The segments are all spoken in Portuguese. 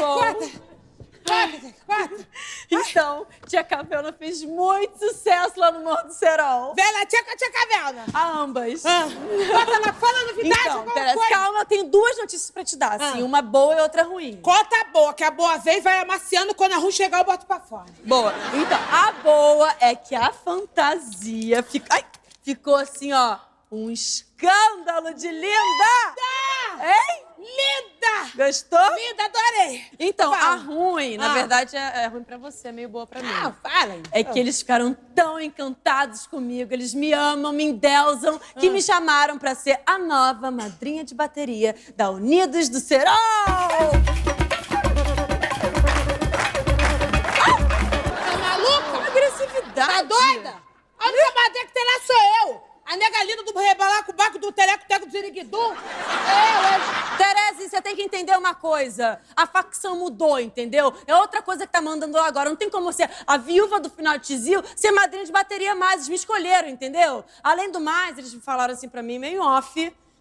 bom? Conta. Então, tia Cavelna fez muito sucesso lá no Morro do Serol. Velha tia com a tia Cavelna. A ambas. Fala a novidade, Então, qual Tereza, foi? calma, eu tenho duas notícias pra te dar, assim, uma boa e outra ruim. Conta a boa, que a boa vem e vai amaciando, quando a ruim chegar eu boto pra fora. Boa. Então, a boa é que a fantasia ficou assim, ó, um escândalo de linda! Hein? Linda! Gostou? Linda, adorei. Então, Fala. a ruim, na verdade, é ruim pra você, é meio boa pra mim. Fala. É que eles ficaram tão encantados comigo, eles me amam, me endeusam, que me chamaram pra ser a nova madrinha de bateria da Unidos do Serol! Tá maluca? Agressividade! Tá doida? A única madrinha que tem lá sou eu. A nega linda do rebalaco-baco do teleco-teco do ziriguidum. Tereza, você tem que entender uma coisa. A facção mudou, entendeu? É outra coisa que tá mandando agora. Não tem como ser a viúva do final de Tizil ser madrinha de bateria mais. Eles me escolheram, entendeu? Além do mais, eles me falaram assim pra mim, meio off,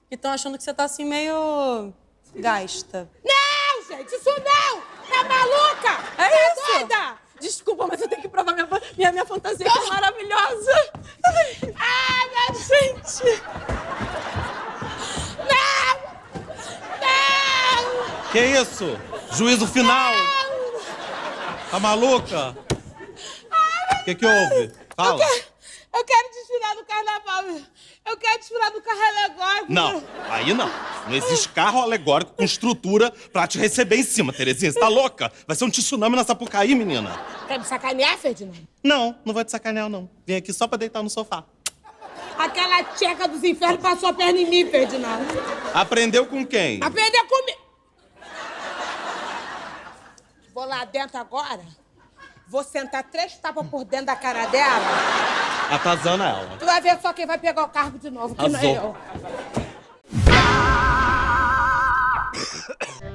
que estão achando que você tá assim meio gasta. Não, gente, isso não! Tá maluca? É tá isso? doida? Desculpa, mas eu tenho que provar minha fantasia que é maravilhosa. Ai, minha Gente! Não! Não! Que isso? Juízo final? Tá maluca? O que houve? Fala. Eu quero desfilar no carnaval. Eu quero desfilar no carro alegórico. Não, aí não. Não existe carro alegórico com estrutura pra te receber em cima, Terezinha. Você tá louca? Vai ser um tsunami na Sapucaí, menina. Quer me sacanear, Ferdinand? Não, não vou te sacanear, não. Vim aqui só pra deitar no sofá. Aquela tcheca dos infernos passou a perna em mim, Ferdinand. Aprendeu com quem? Aprendeu comigo. Vou lá dentro agora. Vou sentar 3 tapas por dentro da cara dela. Atazana ela. Tu vai ver só quem vai pegar o cargo de novo, que não é Arrasou. eu.